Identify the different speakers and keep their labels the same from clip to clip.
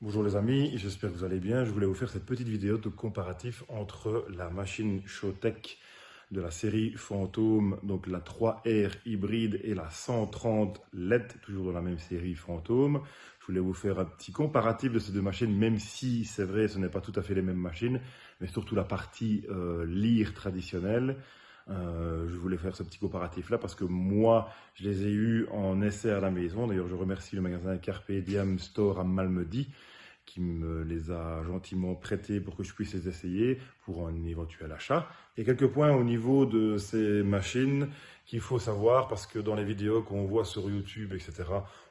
Speaker 1: Bonjour les amis, j'espère que vous allez bien. Je voulais vous faire cette petite vidéo de comparatif entre la machine Showtech de la série Fantôme, donc la 3R hybride et la 130 LED, toujours dans la même série Fantôme. Je voulais vous faire un petit comparatif de ces deux machines, même si c'est vrai, ce n'est pas tout à fait les mêmes machines, mais surtout la partie lire traditionnelle. Je voulais faire ce petit comparatif-là parce que moi, je les ai eus en essai à la maison. D'ailleurs, je remercie le magasin Carpe Diem Store à Malmedy qui me les a gentiment prêtés pour que je puisse les essayer pour un éventuel achat. Et quelques points au niveau de ces machines qu'il faut savoir parce que dans les vidéos qu'on voit sur YouTube, etc.,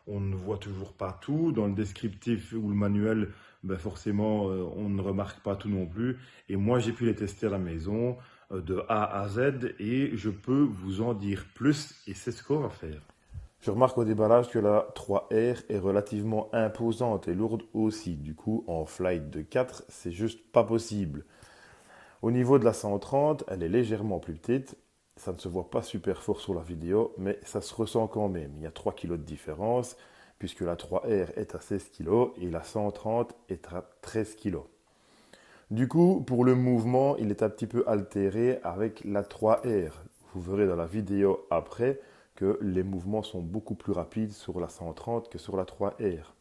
Speaker 1: on ne voit toujours pas tout. Dans le descriptif ou le manuel, ben forcément, on ne remarque pas tout non plus. Et moi, j'ai pu les tester à la maison de A à Z et je peux vous en dire plus et c'est ce qu'on va faire. Je remarque au déballage que la 3R est relativement imposante et lourde aussi. Du coup, en flight de 4, c'est juste pas possible. Au niveau de la 130, elle est légèrement plus petite. Ça ne se voit pas super fort sur la vidéo, mais ça se ressent quand même. Il y a 3 kilos de différence, puisque la 3R est à 16 kilos et la 130 est à 13 kilos. Du coup, pour le mouvement, il est un petit peu altéré avec la 3R. Vous verrez dans la vidéo après que les mouvements sont beaucoup plus rapides sur la 130 que sur la 3R.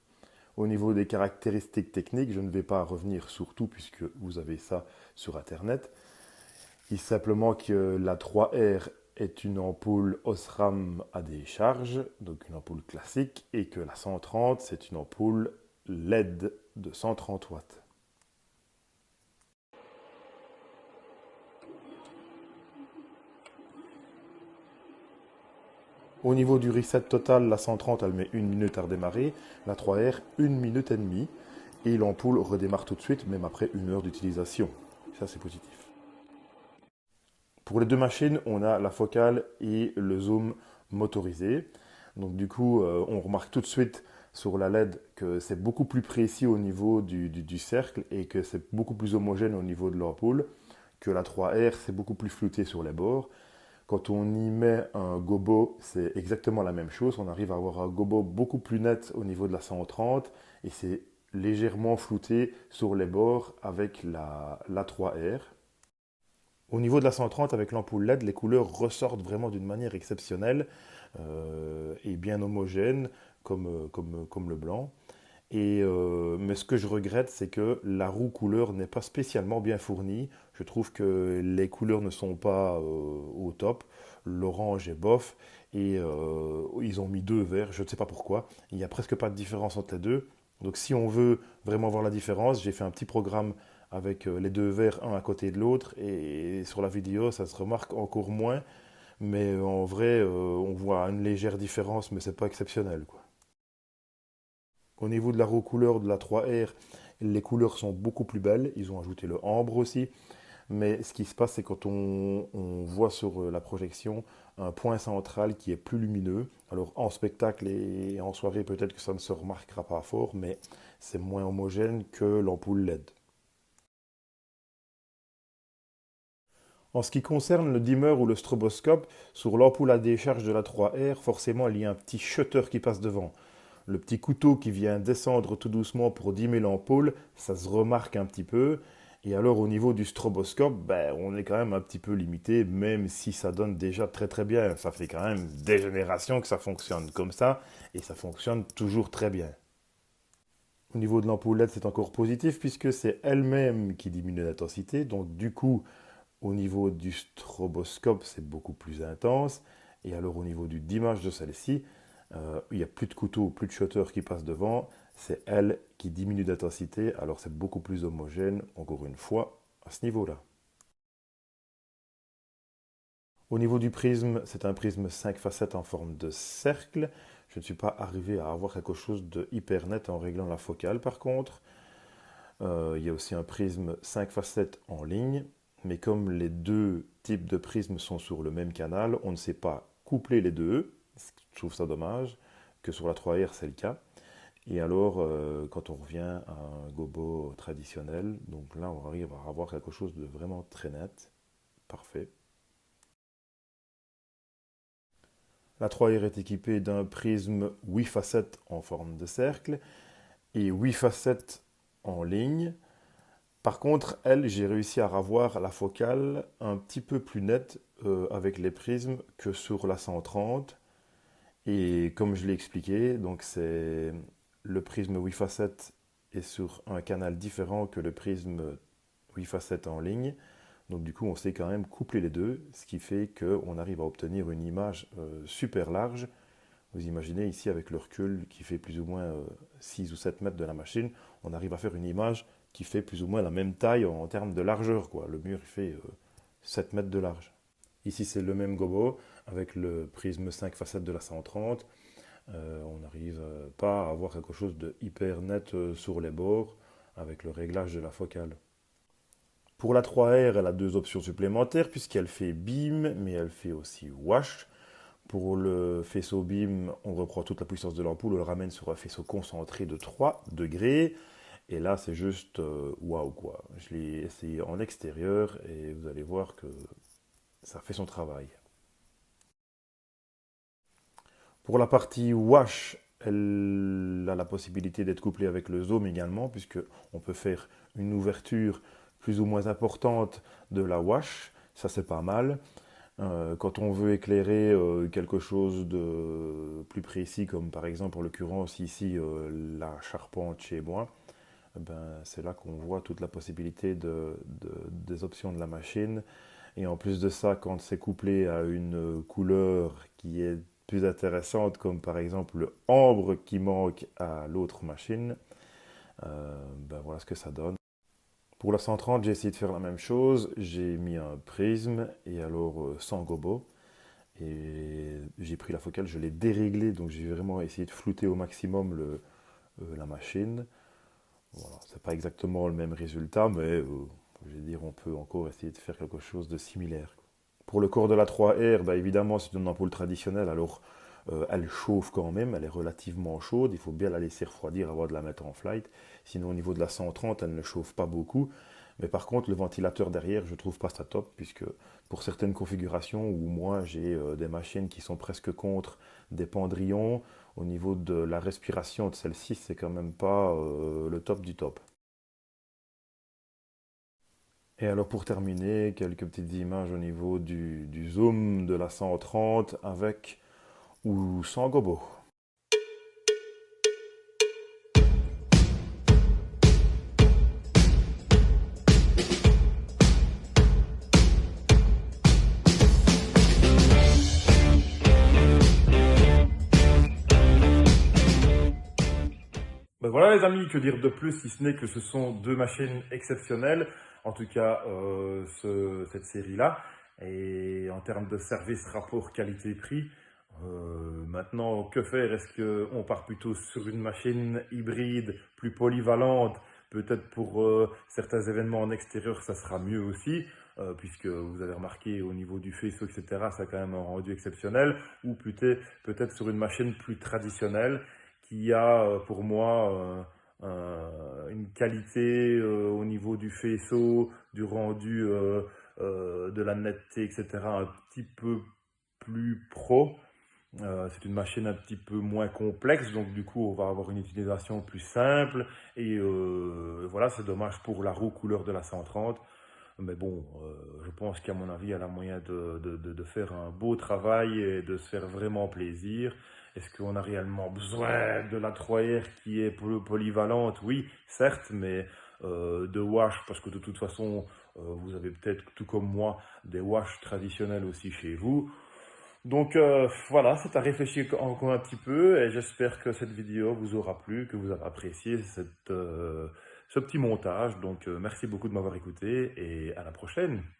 Speaker 1: Au niveau des caractéristiques techniques, je ne vais pas revenir sur tout puisque vous avez ça sur Internet. Il dit simplement que la 3R est une ampoule Osram à décharge, donc une ampoule classique, et que la 130, c'est une ampoule LED de 130 watts. Au niveau du reset total, la 130, elle met 1 minute à redémarrer, la 3R, 1 minute et demie, et l'ampoule redémarre tout de suite, même après 1 heure d'utilisation. Ça, c'est positif. Pour les deux machines, on a la focale et le zoom motorisé. Donc du coup, on remarque tout de suite sur la LED que c'est beaucoup plus précis au niveau du cercle et que c'est beaucoup plus homogène au niveau de l'ampoule, que la 3R, c'est beaucoup plus flouté sur les bords. Quand on y met un gobo, c'est exactement la même chose. On arrive à avoir un gobo beaucoup plus net au niveau de la 130 et c'est légèrement flouté sur les bords avec la 3R. Au niveau de la 130, avec l'ampoule LED, les couleurs ressortent vraiment d'une manière exceptionnelle et bien homogène, comme le blanc. Mais ce que je regrette, c'est que la roue couleur n'est pas spécialement bien fournie. Je trouve que les couleurs ne sont pas au top. L'orange est bof et ils ont mis deux verts, je ne sais pas pourquoi. Il n'y a presque pas de différence entre les deux. Donc si on veut vraiment voir la différence, j'ai fait un petit programme avec les deux verts, un à côté de l'autre. Et sur la vidéo, ça se remarque encore moins. Mais en vrai, on voit une légère différence, mais c'est pas exceptionnel, quoi. Au niveau de la roue couleur de la 3R, les couleurs sont beaucoup plus belles. Ils ont ajouté le ambre aussi. Mais ce qui se passe, c'est quand on voit sur la projection un point central qui est plus lumineux. Alors en spectacle et en soirée, peut-être que ça ne se remarquera pas fort, mais c'est moins homogène que l'ampoule LED. En ce qui concerne le dimmer ou le stroboscope, sur l'ampoule à décharge de la 3R, forcément il y a un petit shutter qui passe devant. Le petit couteau qui vient descendre tout doucement pour dimmer l'ampoule, ça se remarque un petit peu. Et alors au niveau du stroboscope, ben, on est quand même un petit peu limité, même si ça donne déjà très très bien. Ça fait quand même des générations que ça fonctionne comme ça, et ça fonctionne toujours très bien. Au niveau de l'ampoule LED, c'est encore positif puisque c'est elle-même qui diminue l'intensité. Donc du coup, au niveau du stroboscope, c'est beaucoup plus intense. Et alors au niveau du dimmage de celle-ci, il n'y a plus de couteau, plus de shutter qui passe devant. C'est elle qui diminue d'intensité. Alors c'est beaucoup plus homogène, encore une fois, à ce niveau-là. Au niveau du prisme, c'est un prisme 5 facettes en forme de cercle. Je ne suis pas arrivé à avoir quelque chose de hyper net en réglant la focale par contre. Il y a aussi un prisme 5 facettes en ligne, mais comme les deux types de prismes sont sur le même canal, on ne sait pas coupler les deux. Je trouve ça dommage, que sur la 3R c'est le cas. Et alors, quand on revient à un gobo traditionnel, donc là on arrive à avoir quelque chose de vraiment très net, parfait. La 3R est équipée d'un prisme 8 facettes en forme de cercle et 8 facettes en ligne. Par contre, elle, j'ai réussi à avoir la focale un petit peu plus nette avec les prismes que sur la 130. Et comme je l'ai expliqué, donc c'est le prisme 8 facettes est sur un canal différent que le prisme 8 facettes en ligne. Donc du coup, on sait quand même coupler les deux, ce qui fait qu'on arrive à obtenir une image super large. Vous imaginez ici avec le recul qui fait plus ou moins 6 ou 7 mètres de la machine, on arrive à faire une image qui fait plus ou moins la même taille en termes de largeur, quoi. Le mur il fait 7 mètres de large. Ici c'est le même gobo avec le prisme 5 facettes de la 130. On n'arrive pas à avoir quelque chose de hyper net sur les bords avec le réglage de la focale. Pour la 3R, elle a deux options supplémentaires puisqu'elle fait beam, mais elle fait aussi wash. Pour le faisceau beam, on reprend toute la puissance de l'ampoule, on le ramène sur un faisceau concentré de 3 degrés. Et là, c'est juste waouh quoi. Je l'ai essayé en extérieur et vous allez voir que ça fait son travail. Pour la partie wash, elle a la possibilité d'être couplée avec le zoom également, puisque on peut faire une ouverture plus ou moins importante de la wash. Ça, c'est pas mal. Quand on veut éclairer quelque chose de plus précis, comme par exemple en l'occurrence ici la charpente chez moi, ben, c'est là qu'on voit toute la possibilité des options de la machine. Et en plus de ça, quand c'est couplé à une couleur qui est plus intéressante, comme par exemple le ambre qui manque à l'autre machine, ben voilà ce que ça donne. Pour la 130, j'ai essayé de faire la même chose. J'ai mis un prisme et alors sans gobo. Et j'ai pris la focale, je l'ai déréglée, donc j'ai vraiment essayé de flouter au maximum la machine. Voilà, c'est pas exactement le même résultat, mais je veux dire, on peut encore essayer de faire quelque chose de similaire. Pour le corps de la 3R, bah, évidemment, c'est une ampoule traditionnelle, alors elle chauffe quand même, elle est relativement chaude, il faut bien la laisser refroidir avant de la mettre en flight. Sinon, au niveau de la 130, elle ne chauffe pas beaucoup. Mais par contre, le ventilateur derrière, je trouve pas ça top, puisque pour certaines configurations où moi j'ai des machines qui sont presque contre des pendrillons, au niveau de la respiration de celle-ci, c'est quand même pas le top du top. Et alors pour terminer, quelques petites images au niveau du zoom de la 130 avec ou sans gobo. Ben voilà les amis, que dire de plus si ce n'est que ce sont deux machines exceptionnelles, en tout cas cette série-là. Et en termes de service rapport qualité-prix, maintenant que faire? Est-ce qu'on part plutôt sur une machine hybride, plus polyvalente? Peut-être pour certains événements en extérieur, ça sera mieux aussi, puisque vous avez remarqué au niveau du faisceau, etc., ça a quand même un rendu exceptionnel. Ou peut-être sur une machine plus traditionnelle qui a pour moi une qualité au niveau du faisceau, du rendu, de la netteté, etc., un petit peu plus pro. C'est une machine un petit peu moins complexe, donc du coup on va avoir une utilisation plus simple. Et voilà, c'est dommage pour la roue couleur de la 130. Mais bon, je pense qu'à mon avis, elle a moyen de faire un beau travail et de se faire vraiment plaisir. Est-ce qu'on a réellement besoin de la 3R qui est polyvalente? Oui, certes, mais de wash, parce que de toute façon, vous avez peut-être, tout comme moi, des wash traditionnels aussi chez vous. Donc voilà, c'est à réfléchir encore un petit peu et j'espère que cette vidéo vous aura plu, que vous avez apprécié ce petit montage. Donc merci beaucoup de m'avoir écouté et à la prochaine.